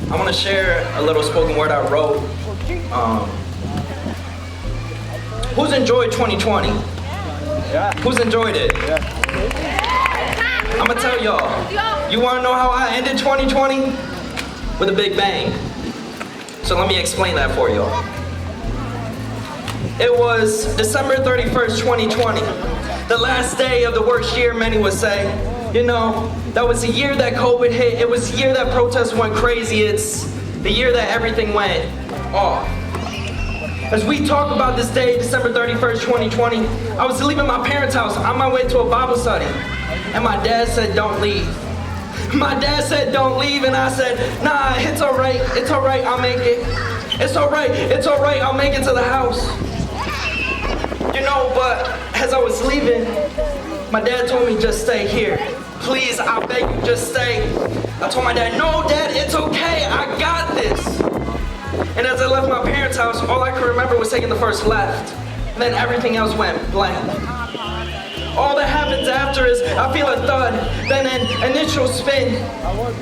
I want to share a little spoken word I wrote. Who's enjoyed 2020? Yeah. Who's enjoyed it? Yeah. I'm gonna tell y'all. You wanna know how I ended 2020? With a big bang. So let me explain that for y'all. It was December 31st, 2020. The last day of the worst year, many would say. You know, that was the year that COVID hit. It was the year that protests went crazy. It's the year that everything went off. As we talk about this day, December 31st, 2020, I was leaving my parents' house on my way to a Bible study. And my dad said, don't leave. My dad said, don't leave. And I said, nah, it's all right, I'll make it. It's all right, I'll make it to the house. You know, but as I was leaving, my dad told me, just stay here. Please, I beg you, just stay. I told my dad, no, Dad, it's okay, I got this. And as I left my parents' house, all I could remember was taking the first left. And then everything else went blank. All that happens after is I feel a thud, then an initial spin,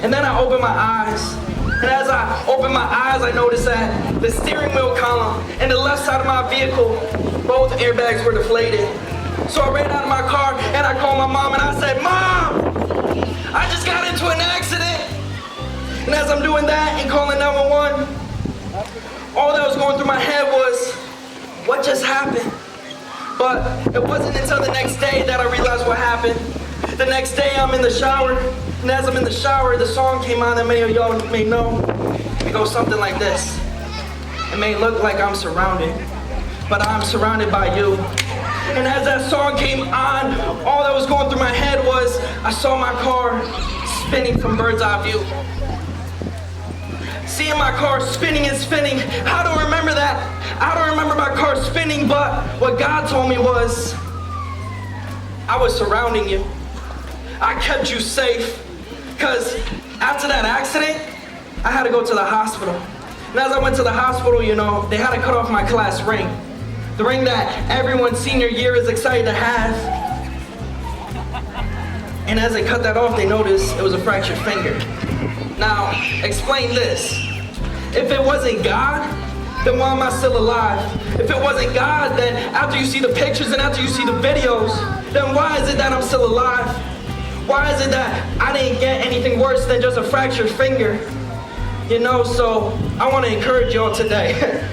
and then I open my eyes. And as I open my eyes, I notice that the steering wheel column and the left side of my vehicle, both airbags were deflated. So I ran out of my car and I called my mom and I said, Mom, I just got into an accident. And as I'm doing that and calling 911, all that was going through my head was, what just happened? But it wasn't until the next day that I realized what happened. The next day I'm in the shower, and as I'm in the shower, the song came on that many of y'all may know. It goes something like this. It may look like I'm surrounded, but I'm surrounded by you. And as that song came on, all that was going through my head was, I saw my car spinning from bird's eye view. Seeing my car spinning and spinning, how do I remember that? I don't remember my car spinning, but what God told me was, I was surrounding you. I kept you safe, because after that accident, I had to go to the hospital. And as I went to the hospital, you know, they had to cut off my class ring. The ring that everyone senior year is excited to have. And as they cut that off, they noticed it was a fractured finger. Now, explain this. If it wasn't God, then why am I still alive? If it wasn't God, then after you see the pictures and after you see the videos, then why is it that I'm still alive? Why is it that I didn't get anything worse than just a fractured finger? You know, so I want to encourage y'all today.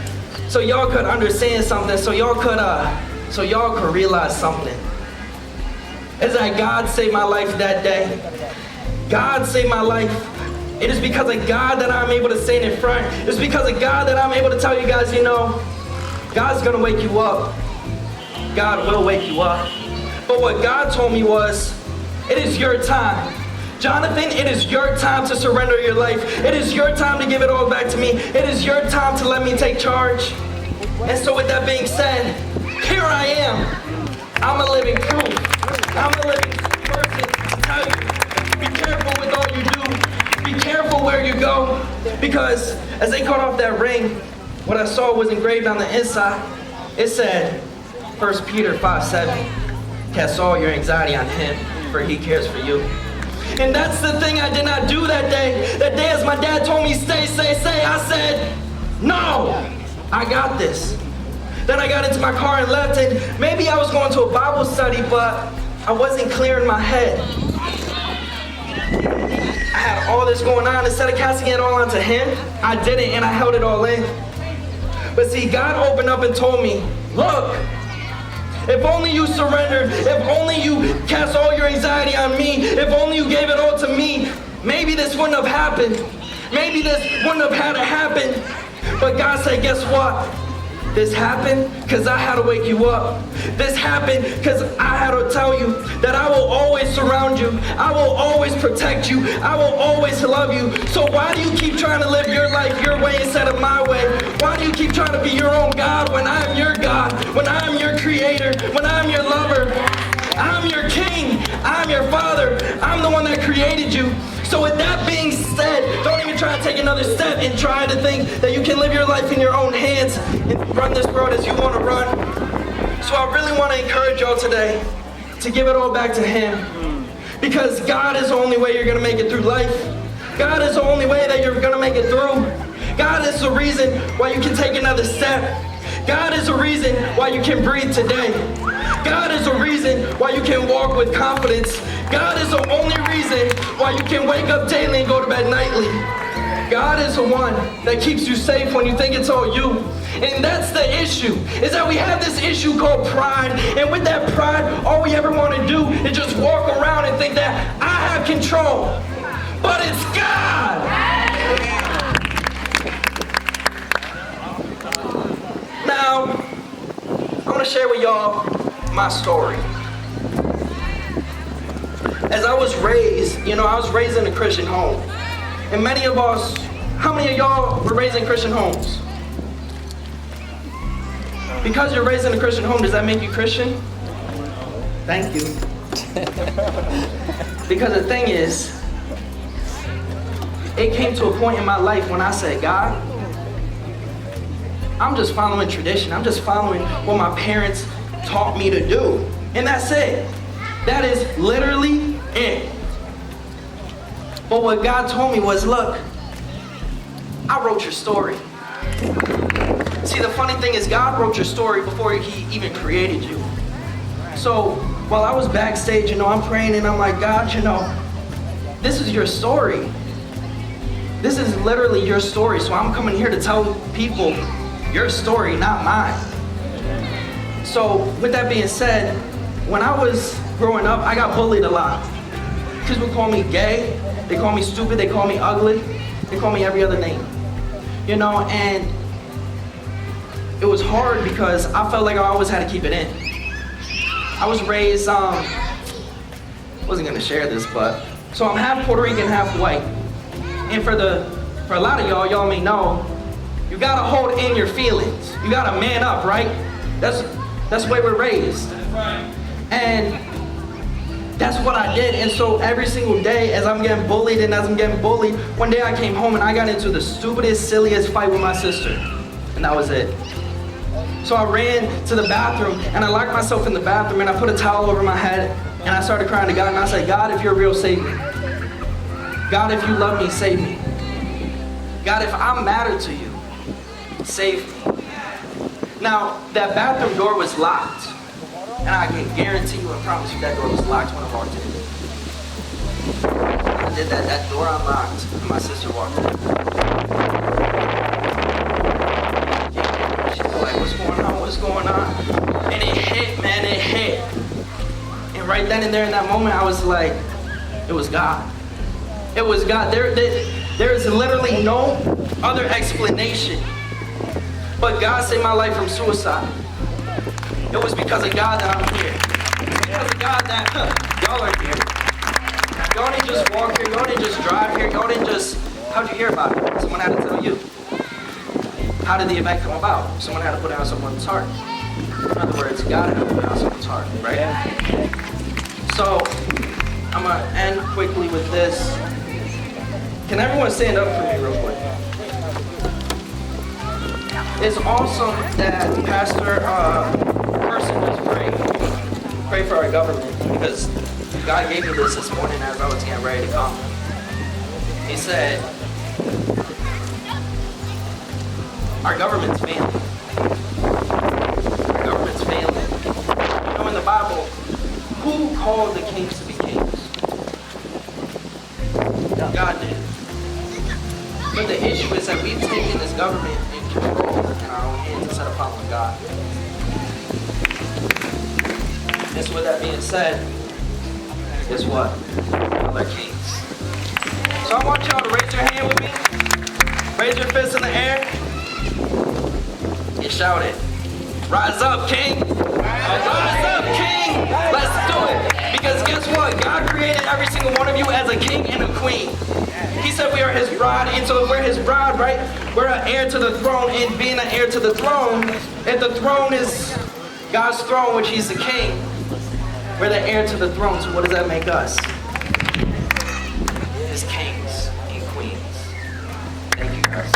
So y'all could understand something, so y'all could realize something. Is that God saved my life that day. God saved my life. It is because of God that I'm able to stand in front. It's because of God that I'm able to tell you guys, you know, God's gonna wake you up. God will wake you up. But what God told me was, it is your time. Jonathan, it is your time to surrender your life. It is your time to give it all back to me. It is your time to let me take charge. And so with that being said, here I am. I'm a living proof. I'm a living person to tell you, be careful with all you do. Be careful where you go. Because as they cut off that ring, what I saw was engraved on the inside. It said, 1 Peter 5:7, cast all your anxiety on him, for he cares for you. And that's the thing I did not do that day. That day as my dad told me, stay, I said, no, I got this. Then I got into my car and left, and maybe I was going to a Bible study, but I wasn't clear in my head. I had all this going on. Instead of casting it all onto him, I didn't, and I held it all in. But see, God opened up and told me, look, if only you surrendered, if only you cast all your anxiety on me, if only you gave it all to me, maybe this wouldn't have happened. Maybe this wouldn't have had to happen. But God said, guess what? This happened because I had to wake you up. This happened because I had to tell you that I will always surround you. I will always protect you. I will always love you. So why do you keep trying to live your life your way instead of my way? Why do you keep trying to be your own God when I am your God? When I am your creator? When I am your lover? I'm your king. I'm your father. I'm the one that created you. So with that being said, don't even try to take another step and try to think that you can live your life in your own hands and run this road as you want to run. So I really want to encourage y'all today to give it all back to him. Because God is the only way you're going to make it through life. God is the only way that you're gonna make it through. God is the reason why you can take another step. God is the reason why you can breathe today. God is the reason why you can walk with confidence. God is the only reason why you can wake up daily and go to bed nightly. God is the one that keeps you safe when you think it's all you. And that's the issue, is that we have this issue called pride. And with that pride, all we ever want to do is just walk around and think that I have control. But it's God. Now, I want to share with y'all my story. As I was raised, I was raised in a Christian home. And many of us, how many of y'all were raised in Christian homes? Because you're raised in a Christian home, does that make you Christian? Thank you. Because the thing is, it came to a point in my life when I said, God, I'm just following tradition. I'm just following what my parents taught me to do. And that's it. That is literally it. But what God told me was, look, I wrote your story. See, the funny thing is God wrote your story before he even created you. So while I was backstage, I'm praying and I'm like, God, this is your story. This is literally your story. So I'm coming here to tell people your story, not mine. So with that being said, when I was growing up, I got bullied a lot. Kids would call me gay, they call me stupid, they call me ugly, they call me every other name. And it was hard because I felt like I always had to keep it in. I was raised, wasn't gonna share this, but, so I'm half Puerto Rican, half white. And for a lot of y'all may know, you gotta hold in your feelings. You gotta man up, right? That's the way we're raised. And that's what I did. And so every single day as I'm getting bullied, one day I came home and I got into the stupidest, silliest fight with my sister. And that was it. So I ran to the bathroom and I locked myself in the bathroom and I put a towel over my head and I started crying to God and I said, God, if you're real, save me. God, if you love me, save me. God, if I matter to you, save me. Now, that bathroom door was locked. And I can guarantee you and promise you that door was locked when I walked in. I did that door unlocked and my sister walked in. She's like, what's going on? And it hit, man, it hit. And right then and there in that moment, I was like, it was God. It was God. There is literally no other explanation. But God saved my life from suicide. It was because of God that I'm here. Because of God that y'all are here. Y'all didn't just walk here. Y'all didn't just drive here. Y'all didn't just, how'd you hear about it? Someone had to tell you. How did the event come about? Someone had to put it on someone's heart. In other words, God had to put it on someone's heart, right? So, I'm going to end quickly with this. Can everyone stand up for me real quick? It's awesome that Pastor Person was praying. Pray for our government because God gave me this morning as I was getting ready to come. He said, our government's failing. Our government's failing. In the Bible, who called the kings to be kings? God did. But the issue is that we've taken this government in control in our own hands instead of following God. And so with that being said, guess what? Other kings. So I want y'all to raise your hand with me. Raise your fist in the air. And shout it. Rise up, King. Rise up, King. Let's do it. Because guess what? God created every single one of you as a king and a queen. He said we are his bride, and so if we're his bride, right? We're an heir to the throne, and being an heir to the throne, if the throne is God's throne, which he's the king, we're the heir to the throne, so what does that make us? His kings and queens. Thank you, guys.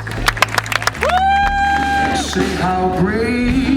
See how great